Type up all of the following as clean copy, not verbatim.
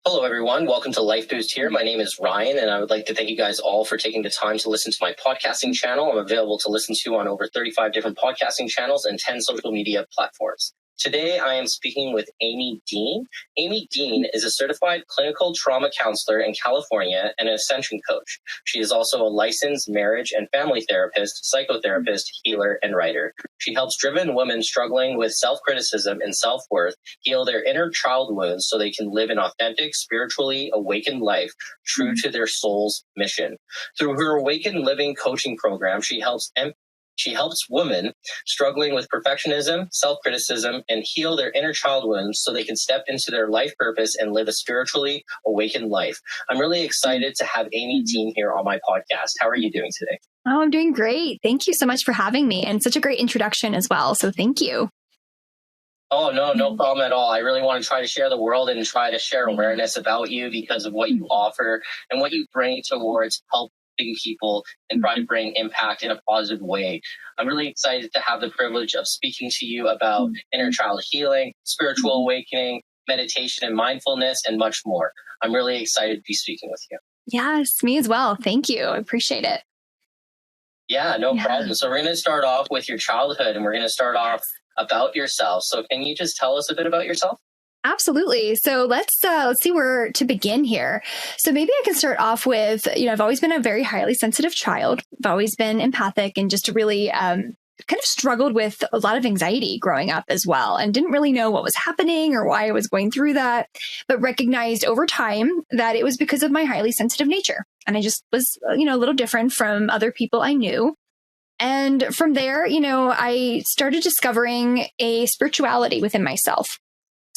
Hello, everyone. Welcome to Lyfe Boost here. My name is Ryan, and I would like to thank you guys all for taking the time to listen to my podcasting channel. I'm available to listen to on over 35 different podcasting channels and 10 social media platforms. Today, I am speaking with Amie Dean. Amie Dean is a certified clinical trauma counselor in California and an ascension coach. She is also a licensed marriage and family therapist, psychotherapist, healer, and writer. She helps driven women struggling with self-criticism and self-worth heal their inner child wounds so they can live an authentic, spiritually awakened life true to their soul's mission. Through her Awakened Living coaching program, she helps women struggling with perfectionism, self-criticism, and heal their inner child wounds so they can step into their life purpose and live a spiritually awakened life. I'm really excited to have Amie Dean here on my podcast. How are you doing today? Oh, I'm doing great. Thank you so much for having me, and such a great introduction as well. So thank you. Oh, no problem at all. I really want to try to share the world and try to share awareness about you because of what you offer and what you bring towards helping people and try to bring impact in a positive way. I'm really excited to have the privilege of speaking to you about inner child healing, spiritual awakening, meditation and mindfulness, and much more. I'm really excited to be speaking with you. Yes, me as well. Thank you. I appreciate it. Yeah, no problem. So we're going to start off with your childhood, and we're going to start off about yourself. So can you just tell us a bit about yourself? Absolutely. So let's see where to begin here. So maybe I can start off with, I've always been a very highly sensitive child. I've always been empathic and just really kind of struggled with a lot of anxiety growing up as well, and didn't really know what was happening or why I was going through that, but recognized over time that it was because of my highly sensitive nature. And I just was, a little different from other people I knew. And from there, I started discovering a spirituality within myself.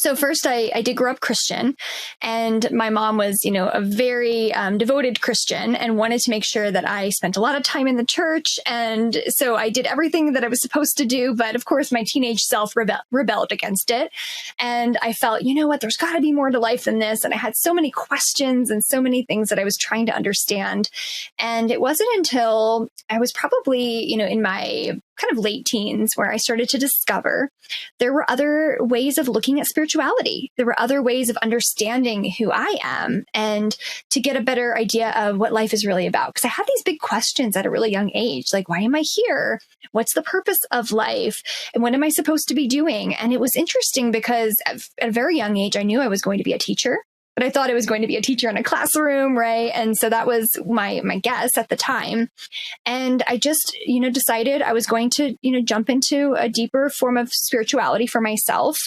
So first, I did grow up Christian, and my mom was, a very devoted Christian and wanted to make sure that I spent a lot of time in the church. And so I did everything that I was supposed to do. But of course, my teenage self rebelled against it. And I felt, there's got to be more to life than this. And I had so many questions and so many things that I was trying to understand. And it wasn't until I was probably, in my kind of late teens where I started to discover there were other ways of looking at spirituality. There were other ways of understanding who I am and to get a better idea of what life is really about. Because I had these big questions at a really young age, like, why am I here? What's the purpose of life? And what am I supposed to be doing? And it was interesting because at a very young age, I knew I was going to be a teacher. But I thought I was going to be a teacher in a classroom, right? And so that was my guess at the time. And I just, decided I was going to, jump into a deeper form of spirituality for myself.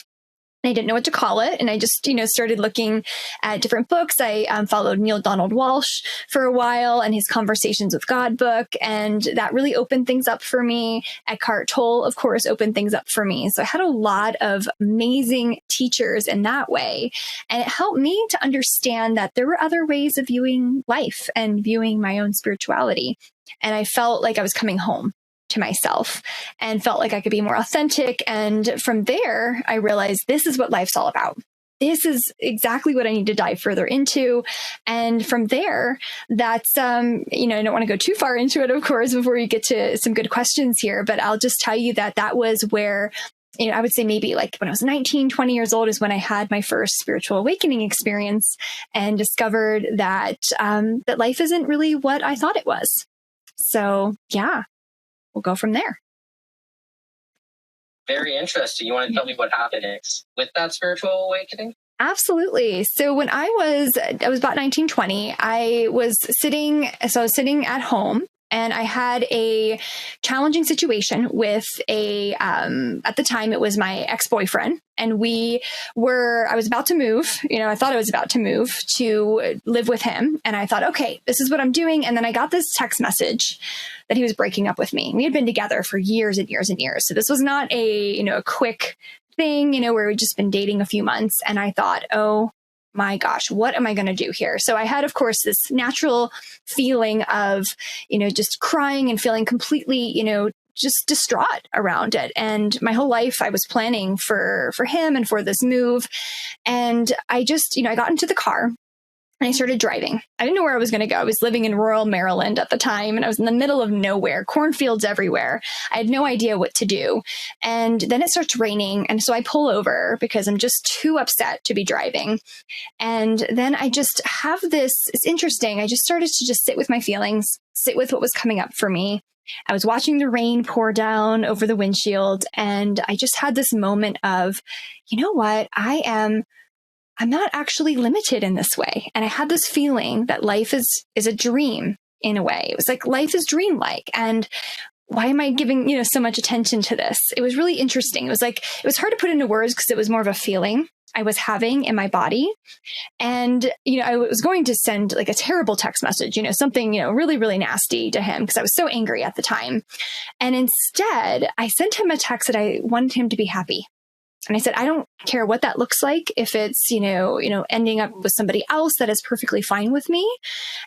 I didn't know what to call it. And I just, started looking at different books. I followed Neil Donald Walsh for a while and his Conversations with Guidebook. And that really opened things up for me. Eckhart Tolle, of course, opened things up for me. So I had a lot of amazing teachers in that way. And it helped me to understand that there were other ways of viewing life and viewing my own spirituality. And I felt like I was coming home to myself and felt like I could be more authentic. And from there, I realized this is what life's all about. This is exactly what I need to dive further into. And from there, that's, I don't want to go too far into it, of course, before you get to some good questions here, but I'll just tell you that was where, I would say maybe like when I was 19, 20 years old is when I had my first spiritual awakening experience and discovered that, that life isn't really what I thought it was. So yeah. We'll go from there. Very interesting. You want to tell me what happened next with that spiritual awakening? Absolutely. So when I was about 19, 20, I was sitting at home. And I had a challenging situation with at the time, it was my ex-boyfriend. And I was about to move, I thought I was about to move to live with him. And I thought, okay, this is what I'm doing. And then I got this text message that he was breaking up with me. We had been together for years and years and years. So this was not a quick thing, where we'd just been dating a few months. And I thought, oh my gosh, what am I going to do here? So I had, of course, this natural feeling of, just crying and feeling completely, just distraught around it. And my whole life I was planning for him and for this move. And I just, I got into the car and I started driving. I didn't know where I was going to go. I was living in rural Maryland at the time, and I was in the middle of nowhere, cornfields everywhere. I had no idea what to do. And then it starts raining. And so I pull over because I'm just too upset to be driving. And then I just have this, it's interesting. I just started to just sit with my feelings, sit with what was coming up for me. I was watching the rain pour down over the windshield, and I just had this moment of, you know what? I'm not actually limited in this way. And I had this feeling that life is a dream in a way. It was like life is dreamlike. And why am I giving, so much attention to this? It was really interesting. It was hard to put into words because it was more of a feeling I was having in my body. And, I was going to send like a terrible text message, something, really, really nasty to him because I was so angry at the time. And instead, I sent him a text that I wanted him to be happy. And I said, I don't care what that looks like. If it's, ending up with somebody else, that is perfectly fine with me.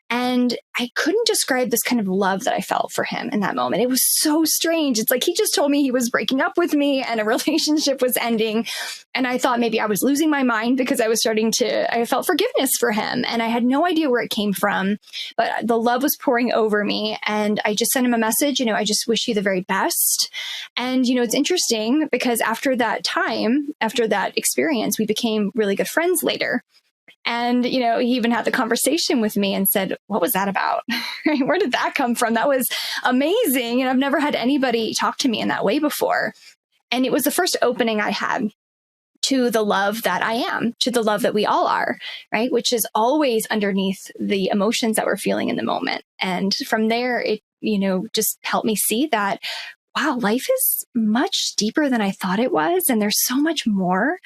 And I couldn't describe this kind of love that I felt for him in that moment. It was so strange. It's like he just told me he was breaking up with me and a relationship was ending. And I thought maybe I was losing my mind because I felt forgiveness for him. And I had no idea where it came from, but the love was pouring over me. And I just sent him a message, I just wish you the very best. And, it's interesting because after that experience, we became really good friends later. And, he even had the conversation with me and said, what was that about? Where did that come from? That was amazing. And I've never had anybody talk to me in that way before. And it was the first opening I had to the love that I am, to the love that we all are, right? Which is always underneath the emotions that we're feeling in the moment. And from there, it, just helped me see that, wow, life is much deeper than I thought it was. And there's so much more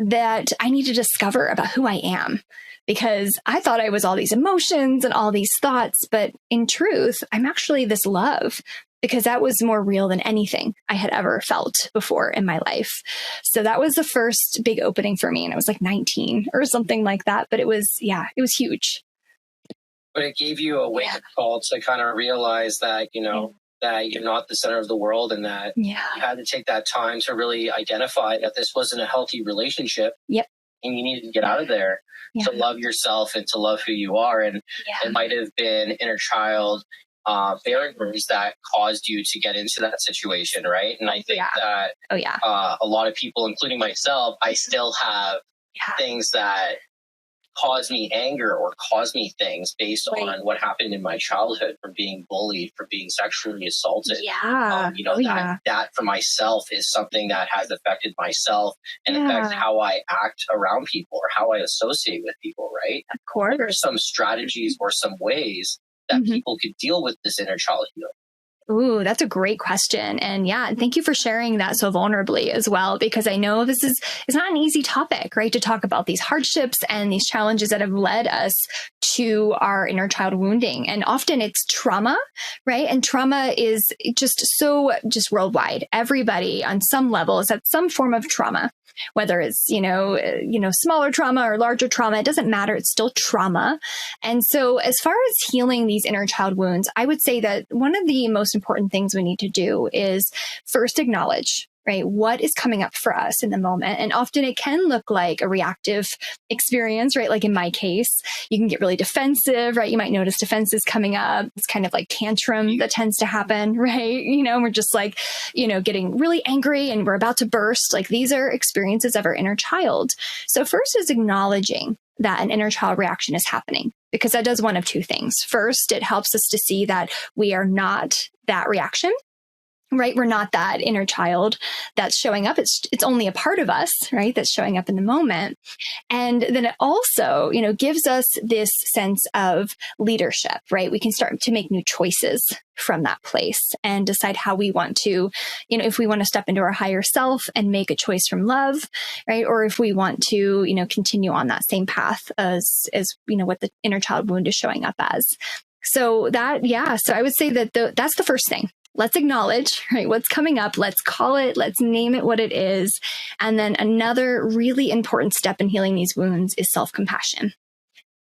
that I need to discover about who I am, because I thought I was all these emotions and all these thoughts, but in truth, I'm actually this love, because that was more real than anything I had ever felt before in my life. So that was the first big opening for me. And I was like 19 or something like that, but it was huge. But it gave you a wake-up call to kind of realize that, that you're not the center of the world, and that you had to take that time to really identify that this wasn't a healthy relationship. Yep. And you needed to get out of there to love yourself and to love who you are. And it might have been inner child barriers that caused you to get into that situation, right? And I think that a lot of people, including myself, I still have things that cause me anger or cause me things based on what happened in my childhood, from being bullied, from being sexually assaulted. That for myself is something that has affected myself and affects how I act around people or how I associate with people, right? Of course. What are some strategies or some ways that people could deal with this inner child healing? Ooh, that's a great question. And thank you for sharing that so vulnerably as well, because I know it's not an easy topic, right? To talk about these hardships and these challenges that have led us to our inner child wounding. And often it's trauma, right? And trauma is just worldwide. Everybody on some level has had some form of trauma, whether it's, smaller trauma or larger trauma, it doesn't matter. It's still trauma. And so as far as healing these inner child wounds, I would say that one of the most important things we need to do is first acknowledge, right, what is coming up for us in the moment. And often it can look like a reactive experience, right? Like in my case, you can get really defensive, right? You might notice defenses coming up. It's kind of like tantrum that tends to happen, right? We're just like, getting really angry and we're about to burst. Like these are experiences of our inner child. So first is acknowledging that an inner child reaction is happening, because that does one of two things. First, it helps us to see that we are not that reaction, right? We're not that inner child that's showing up. It's only a part of us, right? That's showing up in the moment. And then it also, gives us this sense of leadership, right? We can start to make new choices from that place and decide how we want to, if we want to step into our higher self and make a choice from love, right? Or if we want to, continue on that same path as what the inner child wound is showing up as. So so I would say that that's the first thing. Let's acknowledge, right, what's coming up. Let's call it. Let's name it what it is. And then another really important step in healing these wounds is self-compassion.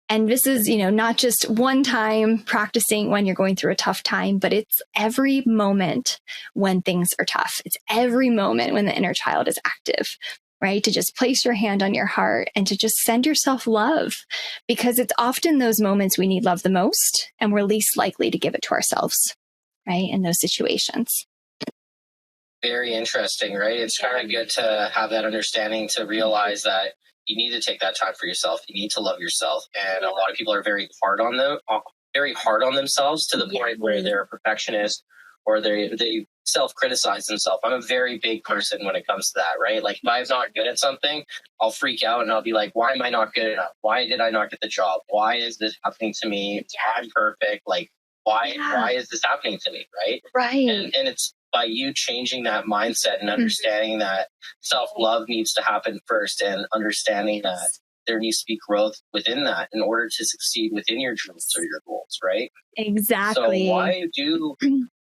And this is, not just one time practicing when you're going through a tough time, but it's every moment when things are tough. It's every moment when the inner child is active. right? To just place your hand on your heart and to just send yourself love, because it's often those moments we need love the most and we're least likely to give it to ourselves, right? In those situations. Very interesting, right? It's kind of good to have that understanding to realize that you need to take that time for yourself. You need to love yourself. And a lot of people are very hard on themselves to the point where they're a perfectionist or they self-criticize themselves. I'm a very big person when it comes to that, right? Like if I'm not good at something, I'll freak out and I'll be like, why am I not good enough? Why did I not get the job? Why is this happening to me? I'm perfect. Like, why is this happening to me? Right. Right. And it's by you changing that mindset and understanding that self-love needs to happen first, and understanding that there needs to be growth within that in order to succeed within your dreams or your goals, right? Exactly.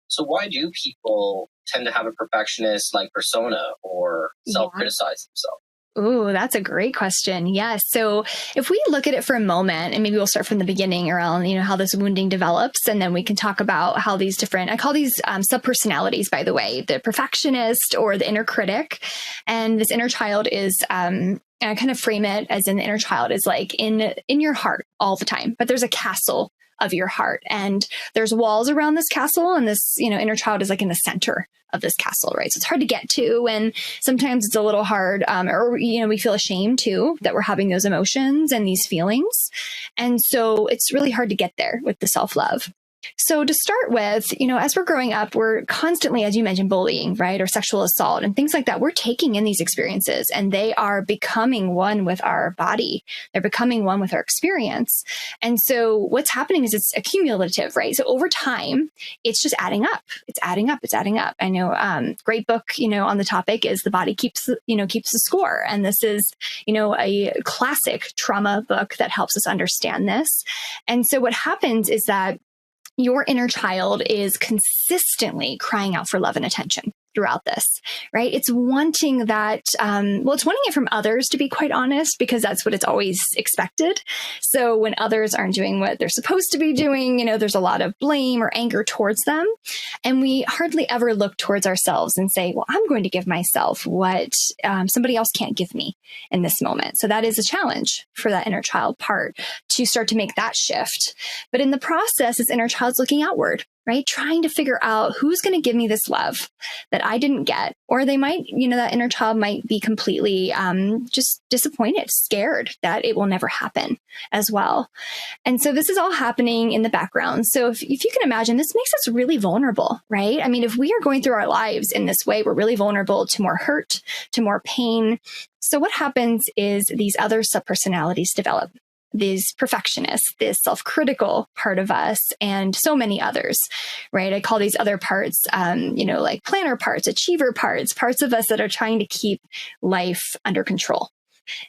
So why do people tend to have a perfectionist like persona or self-criticize themselves? Ooh, that's a great question. Yes. So if we look at it for a moment, and maybe we'll start from the beginning around, how this wounding develops, and then we can talk about how these different, I call these subpersonalities, by the way, the perfectionist or the inner critic. And this inner child is, and I kind of frame it as in the inner child is like in your heart all the time, but there's a castle of your heart and there's walls around this castle, and this, inner child is like in the center of this castle, right? So it's hard to get to, and sometimes it's a little hard, or we feel ashamed too that we're having those emotions and these feelings, and so it's really hard to get there with the self-love. So to start with, as we're growing up, we're constantly, as you mentioned, bullying, right? Or sexual assault and things like that. We're taking in these experiences and they are becoming one with our body. They're becoming one with our experience. And so what's happening is it's accumulative, right? So over time, it's just adding up. It's adding up. It's adding up. I know, great book, on the topic is The Body Keeps the Score. And this is, a classic trauma book that helps us understand this. And so what happens is that your inner child is consistently crying out for love and attention throughout this, right? It's wanting that, it's wanting it from others, to be quite honest, because that's what it's always expected. So when others aren't doing what they're supposed to be doing, there's a lot of blame or anger towards them. And we hardly ever look towards ourselves and say, well, I'm going to give myself what somebody else can't give me in this moment. So that is a challenge for that inner child part to start to make that shift. But in the process, this inner child's looking outward, right? Trying to figure out who's going to give me this love that I didn't get. Or they might, that inner child might be completely just disappointed, scared that it will never happen as well. And so this is all happening in the background. So if you can imagine, this makes us really vulnerable, right? I mean, if we are going through our lives in this way, we're really vulnerable to more hurt, to more pain. So what happens is these other subpersonalities develop. These perfectionists, this self-critical part of us, and so many others, right? I call these other parts, like planner parts, achiever parts, parts of us that are trying to keep life under control.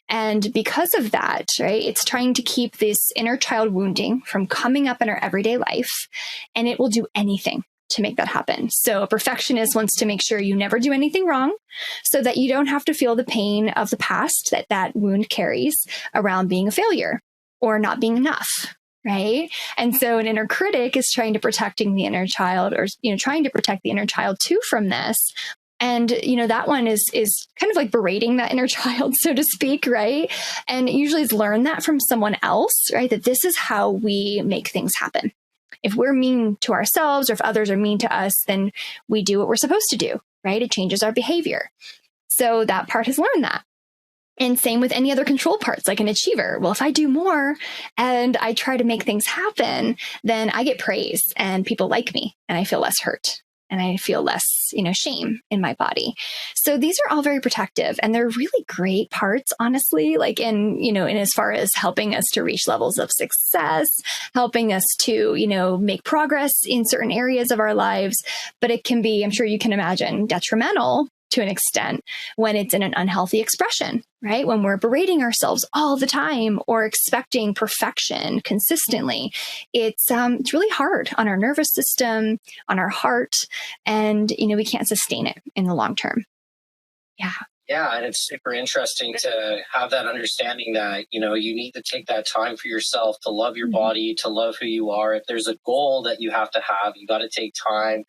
And because of that, right, it's trying to keep this inner child wounding from coming up in our everyday life, and it will do anything to make that happen. So a perfectionist wants to make sure you never do anything wrong so that you don't have to feel the pain of the past that wound carries around being a failure or not being enough, right? And so an inner critic is trying to protecting the inner child, or trying to protect the inner child too from this. And that one is kind of like berating that inner child, so to speak, right? And usually it's learned that from someone else, right? That this is how we make things happen. If we're mean to ourselves, or if others are mean to us, then we do what we're supposed to do, right? It changes our behavior. So that part has learned that. And same with any other control parts, like an achiever. Well, if I do more and I try to make things happen, then I get praise and people like me and I feel less hurt and I feel less, shame in my body. So these are all very protective, and they're really great parts, honestly, like in as far as helping us to reach levels of success, helping us to, make progress in certain areas of our lives. But it can be, I'm sure you can imagine, detrimental to an extent when it's in an unhealthy expression, right? When we're berating ourselves all the time or expecting perfection consistently, it's really hard on our nervous system, on our heart, and, we can't sustain it in the long term. Yeah. Yeah, and it's super interesting to have that understanding that, you need to take that time for yourself to love your body, to love who you are. If there's a goal that you have to have, you got to take time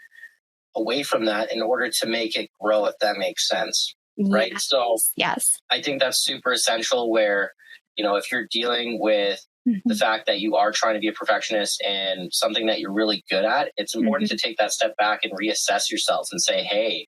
away from that in order to make it grow, if that makes sense. right? Yes. So Yes. I think that's super essential where, if you're dealing with the fact that you are trying to be a perfectionist and something that you're really good at, it's important to take that step back and reassess yourself and say, hey,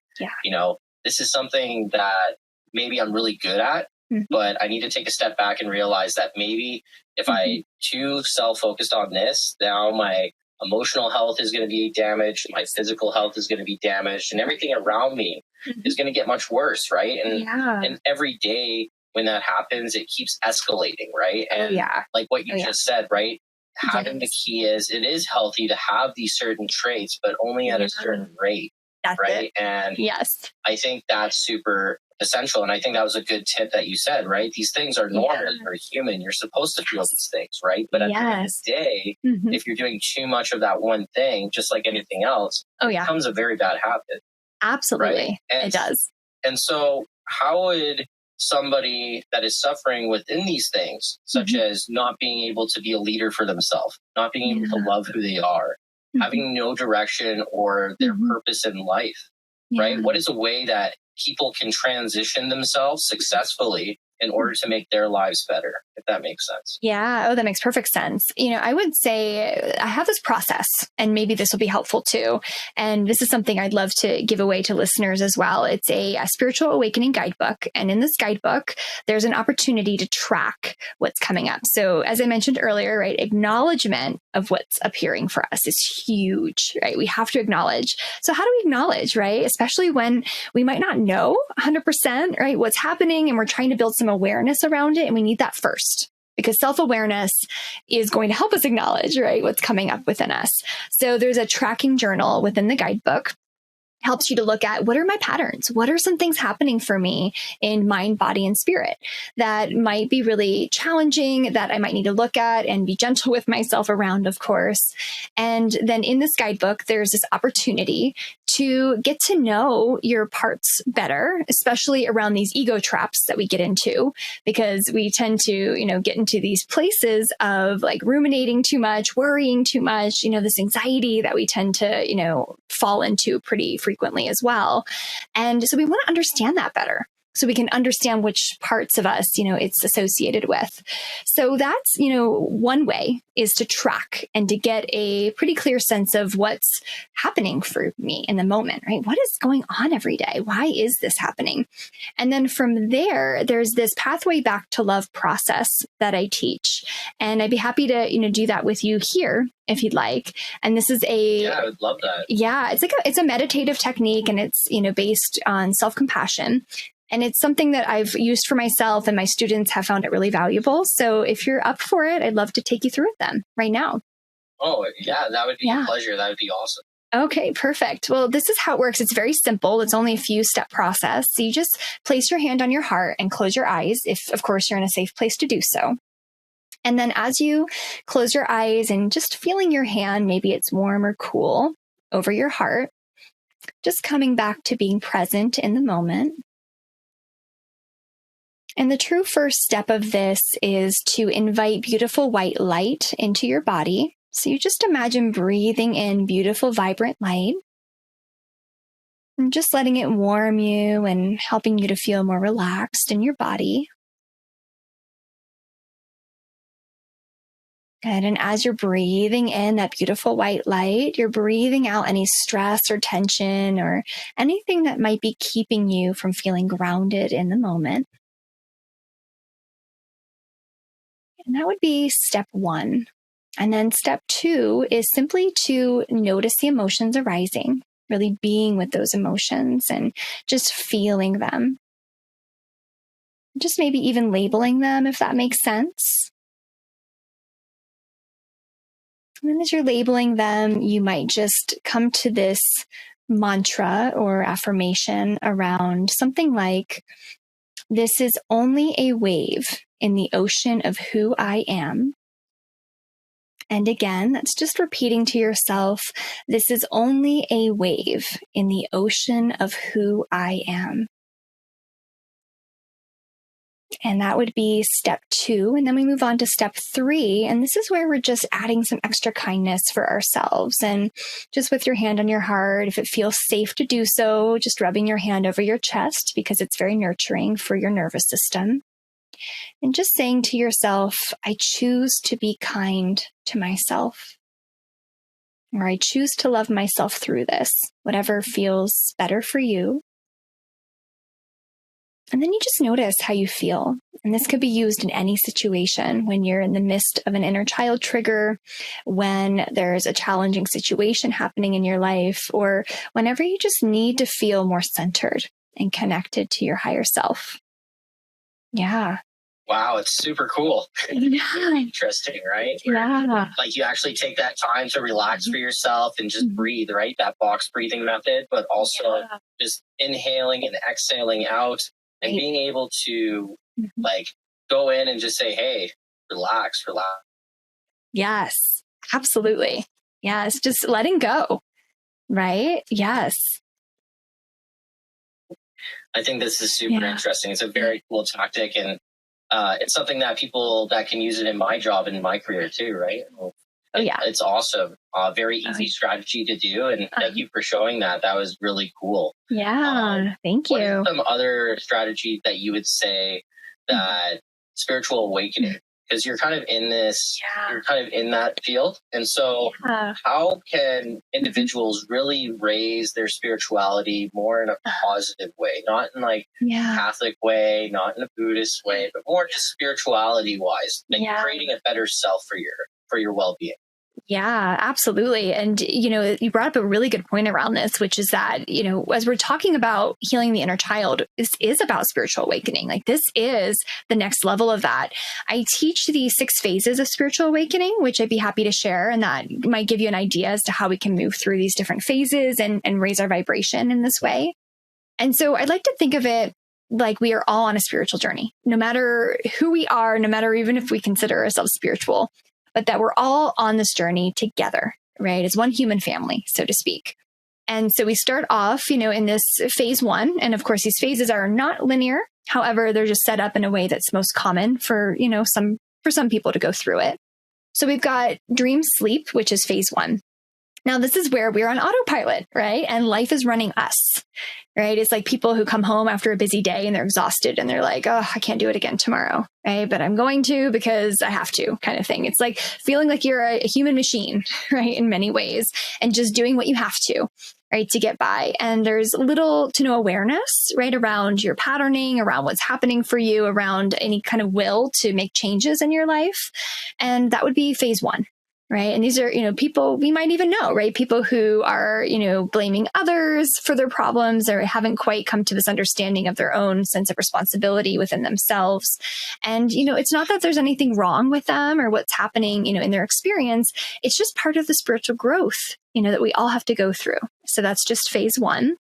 this is something that maybe I'm really good at, but I need to take a step back and realize that maybe if I too self-focused on this, now my emotional health is going to be damaged, my physical health is going to be damaged, and everything around me is going to get much worse, right? And every day when that happens, it keeps escalating, right? And like what you just said, right? Having the key is it is healthy to have these certain traits, but only at a certain rate, right? And I think that's super essential. And I think that was a good tip that you said, right? These things are normal, they're human. You're supposed to feel these things, right? But at the end of the day, if you're doing too much of that one thing, just like anything else, it becomes a very bad habit. Absolutely. Right? It does. And so how would somebody that is suffering within these things, such as not being able to be a leader for themselves, not being able to love who they are, having no direction or their purpose in life, right? What is a way that people can transition themselves successfully in order to make their lives better, if that makes sense? Yeah. Oh, that makes perfect sense. I would say I have this process, and maybe this will be helpful too. And this is something I'd love to give away to listeners as well. It's a spiritual awakening guidebook. And in this guidebook, there's an opportunity to track what's coming up. So as I mentioned earlier, right, acknowledgement of what's appearing for us is huge, right? We have to acknowledge. So how do we acknowledge, right? Especially when we might not know 100%, right, what's happening, and we're trying to build some awareness around it. And we need that first, because self-awareness is going to help us acknowledge, right, what's coming up within us. So there's a tracking journal within the guidebook. Helps you to look at, what are my patterns? What are some things happening for me in mind, body, and spirit that might be really challenging, that I might need to look at and be gentle with myself around, of course. And then in this guidebook, there's this opportunity to get to know your parts better, especially around these ego traps that we get into, because we tend to, get into these places of like ruminating too much, worrying too much, this anxiety that we tend to, fall into pretty frequently as well. And so we want to understand that better, so we can understand which parts of us, it's associated with. So that's, one way is to track and to get a pretty clear sense of what's happening for me in the moment, right? What is going on every day? Why is this happening? And then from there, there's this pathway back to love process that I teach. And I'd be happy to, do that with you here if you'd like. And this is I would love that. Yeah, it's a meditative technique, and it's, based on self-compassion. And it's something that I've used for myself, and my students have found it really valuable. So if you're up for it, I'd love to take you through it then right now. Oh, yeah, that would be a pleasure. That would be awesome. Okay, perfect. Well, this is how it works. It's very simple. It's only a few step process. So you just place your hand on your heart and close your eyes, if of course you're in a safe place to do so. And then as you close your eyes and just feeling your hand, maybe it's warm or cool over your heart, just coming back to being present in the moment. And the true first step of this is to invite beautiful white light into your body. So you just imagine breathing in beautiful, vibrant light and just letting it warm you and helping you to feel more relaxed in your body. Good. And as you're breathing in that beautiful white light, you're breathing out any stress or tension or anything that might be keeping you from feeling grounded in the moment. And that would be step one. And then step two is simply to notice the emotions arising, really being with those emotions and just feeling them. Just maybe even labeling them, if that makes sense. And then as you're labeling them, you might just come to this mantra or affirmation around something like, this is only a wave in the ocean of who I am. And again, that's just repeating to yourself, this is only a wave in the ocean of who I am. And that would be step 2. And then we move on to step 3. And this is where we're just adding some extra kindness for ourselves. And just with your hand on your heart, if it feels safe to do so, just rubbing your hand over your chest because it's very nurturing for your nervous system. And just saying to yourself, I choose to be kind to myself. Or I choose to love myself through this, whatever feels better for you. And then you just notice how you feel. And this could be used in any situation when you're in the midst of an inner child trigger, when there's a challenging situation happening in your life, or whenever you just need to feel more centered and connected to your higher self. Yeah. Wow, it's super cool. Yeah. Interesting, right? Yeah. Like you actually take that time to relax for yourself and just breathe, right? That box breathing method, but also just inhaling and exhaling out. And being able to like go in and just say, hey, relax. Yes, absolutely. Yes, just letting go, right? Yes. I think this is super interesting. It's a very cool tactic. And it's something that people that can use it in my job and in my career too, right? It's awesome. Very easy strategy to do. And thank you for showing that. That was really cool. Yeah, thank you. What are some other strategies that you would say that spiritual awakening, because you're kind of in this, you're kind of in that field. And so how can individuals really raise their spirituality more in a positive way, not in like Catholic way, not in a Buddhist way, but more just spirituality wise, like creating a better self for your well-being? Yeah, absolutely. And, you brought up a really good point around this, which is that, as we're talking about healing the inner child, this is about spiritual awakening. Like this is the next level of that. I teach the 6 phases of spiritual awakening, which I'd be happy to share. And that might give you an idea as to how we can move through these different phases and raise our vibration in this way. And so I'd like to think of it like we are all on a spiritual journey, no matter who we are, no matter even if we consider ourselves spiritual, but that we're all on this journey together, right? As one human family, so to speak. And so we start off, in this phase 1. And of course, these phases are not linear. However, they're just set up in a way that's most common for, some people to go through it. So we've got dream sleep, which is phase 1. Now, this is where we're on autopilot, right? And life is running us, right? It's like people who come home after a busy day and they're exhausted and they're like, oh, I can't do it again tomorrow, right? But I'm going to because I have to, kind of thing. It's like feeling like you're a human machine, right? In many ways, and just doing what you have to, right? To get by. And there's little to no awareness, right? Around your patterning, around what's happening for you, around any kind of will to make changes in your life. And that would be phase 1. Right. And these are, people we might even know, right? People who are, blaming others for their problems or haven't quite come to this understanding of their own sense of responsibility within themselves. And, it's not that there's anything wrong with them or what's happening, in their experience. It's just part of the spiritual growth, that we all have to go through. So that's just phase 1.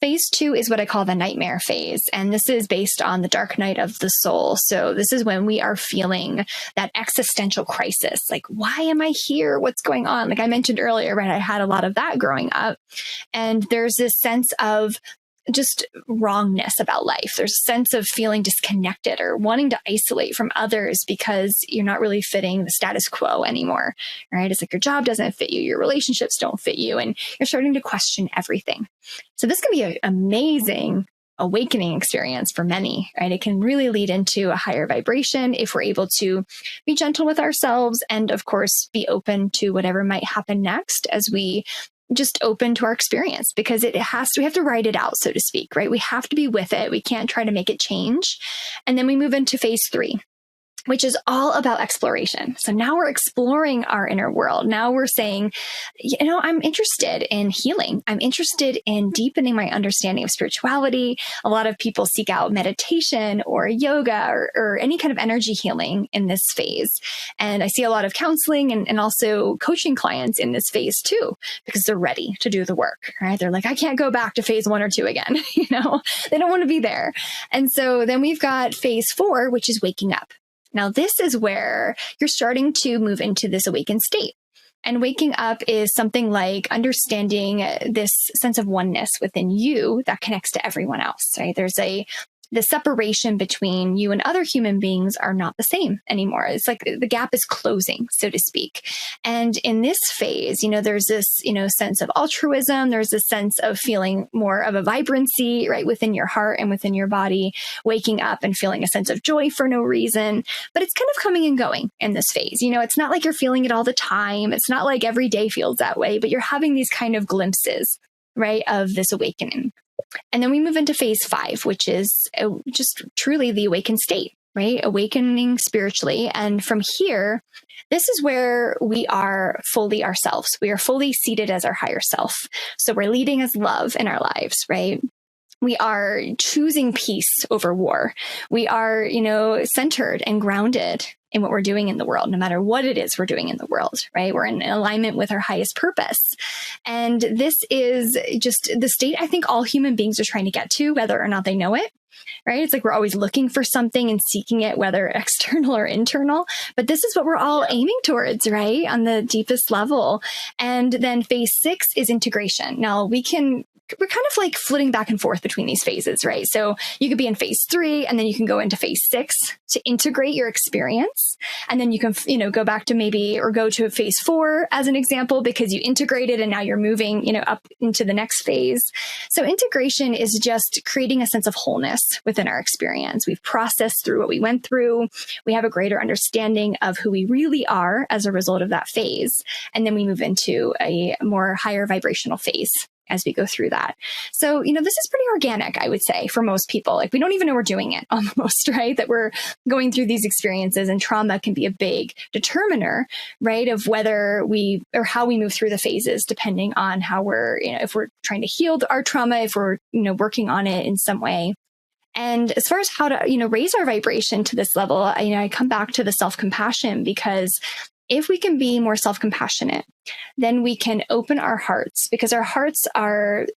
Phase 2 is what I call the nightmare phase. And this is based on the dark night of the soul. So this is when we are feeling that existential crisis. Like, why am I here? What's going on? Like I mentioned earlier, right? I had a lot of that growing up. And there's this sense of just wrongness about life. There's a sense of feeling disconnected or wanting to isolate from others because you're not really fitting the status quo anymore, right? It's like your job doesn't fit you, your relationships don't fit you, and you're starting to question everything. So this can be an amazing awakening experience for many, right? It can really lead into a higher vibration if we're able to be gentle with ourselves and, of course, be open to whatever might happen next as we just open to our experience, because we have to write it out, so to speak, right? We have to be with it. We can't try to make it change. And then we move into phase 3, which is all about exploration. So now we're exploring our inner world. Now we're saying, I'm interested in healing. I'm interested in deepening my understanding of spirituality. A lot of people seek out meditation or yoga or any kind of energy healing in this phase. And I see a lot of counseling and also coaching clients in this phase too, because they're ready to do the work, right? They're like, I can't go back to phase 1 or 2 again. They don't want to be there. And so then we've got phase 4, which is waking up. Now, this is where you're starting to move into this awakened state. And waking up is something like understanding this sense of oneness within you that connects to everyone else, right? There's a the separation between you and other human beings are not the same anymore. It's like the gap is closing, so to speak. And in this phase, there's this, sense of altruism. There's a sense of feeling more of a vibrancy, right, within your heart and within your body, waking up and feeling a sense of joy for no reason. But it's kind of coming and going in this phase. It's not like you're feeling it all the time. It's not like every day feels that way, but you're having these kind of glimpses, right, of this awakening. And then we move into phase 5, which is just truly the awakened state, right? Awakening spiritually. And from here, this is where we are fully ourselves. We are fully seated as our higher self. So we're leading as love in our lives, right? We are choosing peace over war. We are, centered and grounded in what we're doing in the world, no matter what it is we're doing in the world, right? We're in alignment with our highest purpose. And this is just the state I think all human beings are trying to get to, whether or not they know it, right? It's like we're always looking for something and seeking it, whether external or internal. But this is what we're all aiming towards, right? On the deepest level. And then phase 6 is integration. Now we're kind of like flitting back and forth between these phases, right? So you could be in phase 3 and then you can go into phase 6 to integrate your experience. And then you can, go back to go to phase 4 as an example, because you integrated and now you're moving, up into the next phase. So integration is just creating a sense of wholeness within our experience. We've processed through what we went through. We have a greater understanding of who we really are as a result of that phase. And then we move into a more higher vibrational phase as we go through that. So, this is pretty organic, I would say, for most people. Like we don't even know we're doing it almost, right? That we're going through these experiences, and trauma can be a big determiner, right? Of whether how we move through the phases, depending on how we're, if we're trying to heal our trauma, if we're, working on it in some way. And as far as how to, raise our vibration to this level, I come back to the self-compassion, because if we can be more self-compassionate, then we can open our hearts, because our hearts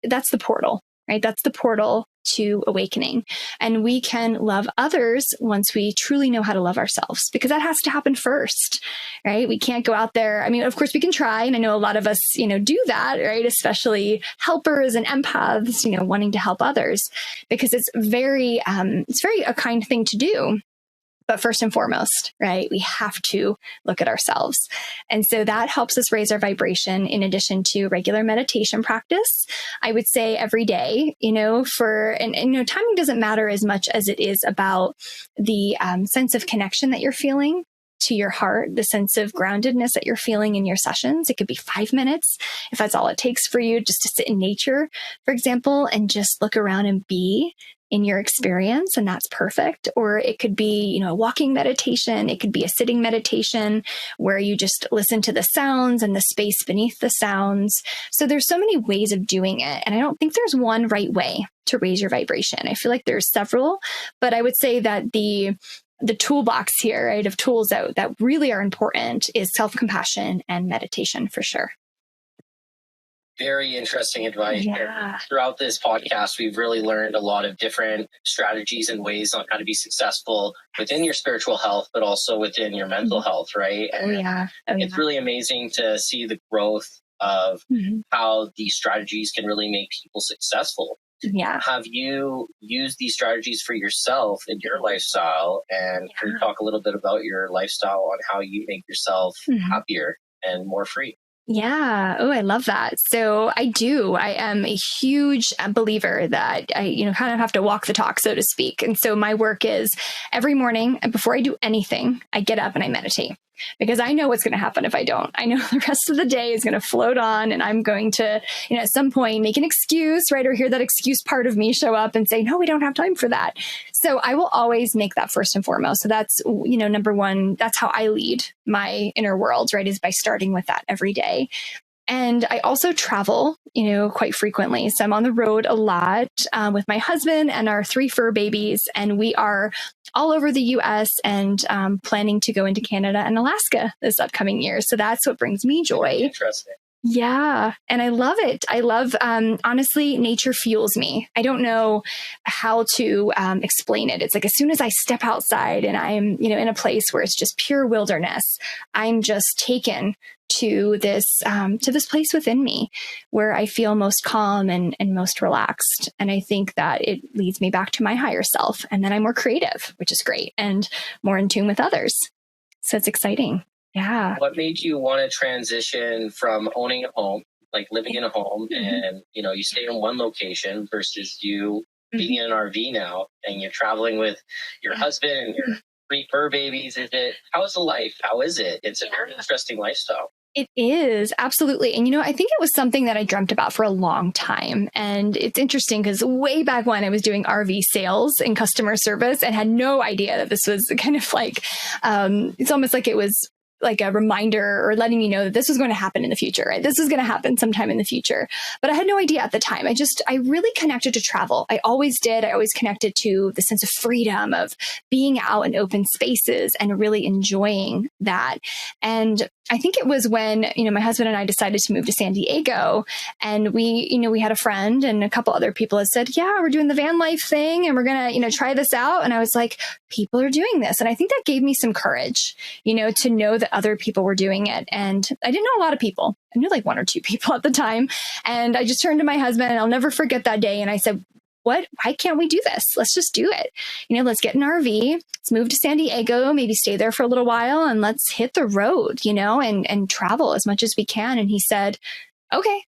that's the portal, right? That's the portal to awakening. And we can love others once we truly know how to love ourselves, because that has to happen first, right? We can't go out there. I mean, of course we can try. And I know a lot of us, do that, right? Especially helpers and empaths, wanting to help others, because it's very a kind thing to do. But first and foremost, right, we have to look at ourselves. And so that helps us raise our vibration in addition to regular meditation practice. I would say every day, timing doesn't matter as much as it is about the sense of connection that you're feeling to your heart, the sense of groundedness that you're feeling in your sessions. It could be 5 minutes, if that's all it takes for you, just to sit in nature, for example, and just look around and be in your experience, and that's perfect. Or it could be, a walking meditation. It could be a sitting meditation where you just listen to the sounds and the space beneath the sounds. So there's so many ways of doing it. And I don't think there's one right way to raise your vibration. I feel like there's several, but I would say that the toolbox here, right, of tools that really are important is self-compassion and meditation for sure. Very interesting advice. Yeah. Throughout this podcast, we've really learned a lot of different strategies and ways on how to be successful within your spiritual health, but also within your mental health, right? And it's really amazing to see the growth of how these strategies can really make people successful. Yeah. Have you used these strategies for yourself in your lifestyle? And can you talk a little bit about your lifestyle on how you make yourself happier and more free? Yeah. Oh, I love that. So I do. I am a huge believer that I, kind of have to walk the talk, so to speak. And so my work is every morning before I do anything, I get up and I meditate, because I know what's going to happen if I don't. I know the rest of the day is going to float on, and I'm going to, at some point make an excuse, right? Or hear that excuse part of me show up and say, no, we don't have time for that. So I will always make that first and foremost. So that's, number one, that's how I lead my inner world, right? Is by starting with that every day. And I also travel, quite frequently. So I'm on the road a lot with my husband and our 3 fur babies. And we are all over the US and planning to go into Canada and Alaska this upcoming year. So that's what brings me joy. Interesting. Yeah. And I love it. I love, honestly, nature fuels me. I don't know how to explain it. It's like as soon as I step outside and I'm, in a place where it's just pure wilderness, I'm just taken to this place within me where I feel most calm and most relaxed. And I think that it leads me back to my higher self. And then I'm more creative, which is great, and more in tune with others. So it's exciting. Yeah. What made you want to transition from owning a home, like living in a home, and you stay in one location versus you being in an RV now and you're traveling with your husband and your 3 fur babies? How is the life? How is it? It's a very interesting lifestyle. It is, absolutely. And, I think it was something that I dreamt about for a long time. And it's interesting because way back when I was doing RV sales and customer service and had no idea that this was kind of like, it's almost like it was like a reminder or letting me know that this was going to happen in the future, right? This is going to happen sometime in the future. But I had no idea at the time. I really connected to travel. I always did. I always connected to the sense of freedom of being out in open spaces and really enjoying that. And I think it was when, my husband and I decided to move to San Diego, and we had a friend and a couple other people had said, yeah, we're doing the van life thing and we're going to, try this out. And I was like, people are doing this. And I think that gave me some courage, to know that other people were doing it. And I didn't know a lot of people. I knew like 1 or 2 people at the time. And I just turned to my husband, and I'll never forget that day. And I said, why can't we do this? Let's just do it. Let's get an RV, let's move to San Diego, maybe stay there for a little while, and let's hit the road, and travel as much as we can. And he said, okay,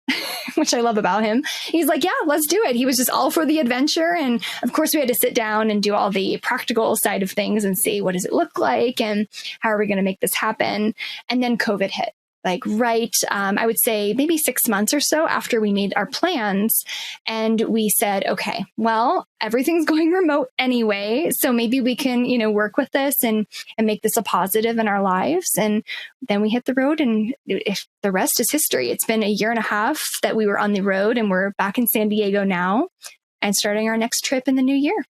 which I love about him. He's like, yeah, let's do it. He was just all for the adventure. And of course we had to sit down and do all the practical side of things and see what does it look like and how are we going to make this happen? And then COVID hit. Like I would say maybe 6 months or so after we made our plans. And we said, okay, well, everything's going remote anyway. So maybe we can, work with this and make this a positive in our lives. And then we hit the road, and if the rest is history. It's been 1.5 years that we were on the road, and we're back in San Diego now and starting our next trip in the new year.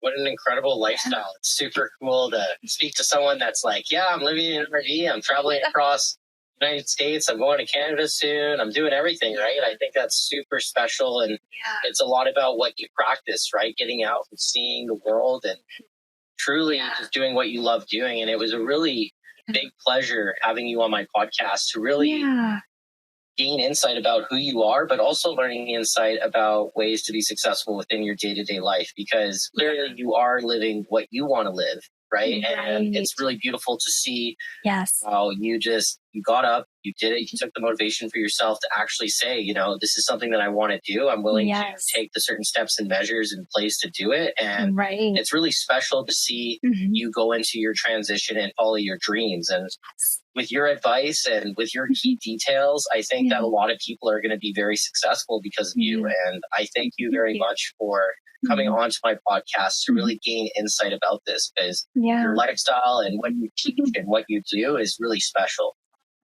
What an incredible lifestyle. It's super cool to speak to someone that's like, yeah, I'm living in an RV. I'm traveling across the United States. I'm going to Canada soon. I'm doing everything, right? I think that's super special. And it's a lot about what you practice, right? Getting out and seeing the world and truly just doing what you love doing. And it was a really big pleasure having you on my podcast to really gain insight about who you are, but also learning insight about ways to be successful within your day-to-day life, because clearly you are living what you want to live, right? And it's really beautiful to see how you got up, you did it, you took the motivation for yourself to actually say, this is something that I want to do. I'm willing to take the certain steps and measures in place to do it. And it's really special to see you go into your transition and follow your dreams. And with your advice and with your key details, I think that a lot of people are going to be very successful because of you. And I thank you very much for coming on to my podcast to really gain insight about this, because your lifestyle and what you teach and what you do is really special.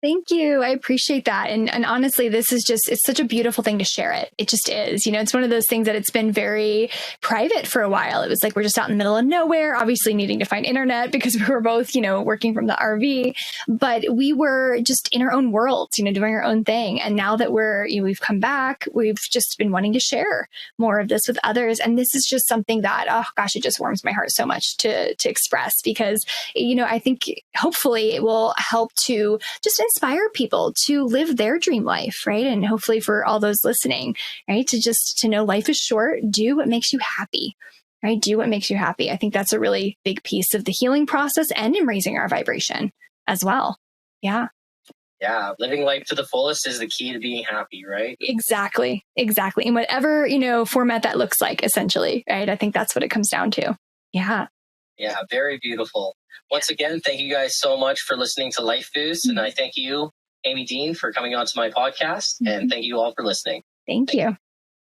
Thank you. I appreciate that. And honestly, it's such a beautiful thing to share it. It just is, it's one of those things that it's been very private for a while. It was like, we're just out in the middle of nowhere, obviously needing to find internet because we were both, working from the RV, but we were just in our own worlds, doing our own thing. And now that we've come back, we've just been wanting to share more of this with others. And this is just something that, oh gosh, it just warms my heart so much to express, because, I think hopefully it will help to just inspire people to live their dream life, right? And hopefully for all those listening, right, to know life is short, do what makes you happy, right? Do what makes you happy. I think that's a really big piece of the healing process and in raising our vibration as well. Yeah. Yeah. Living life to the fullest is the key to being happy, right? Exactly. In whatever, format that looks like, essentially, right? I think that's what it comes down to. Yeah. Yeah. Very beautiful. Once again, thank you guys so much for listening to Lyfe Boost. And I thank you, Amie Dean, for coming on to my podcast. And thank you all for listening. Thank you.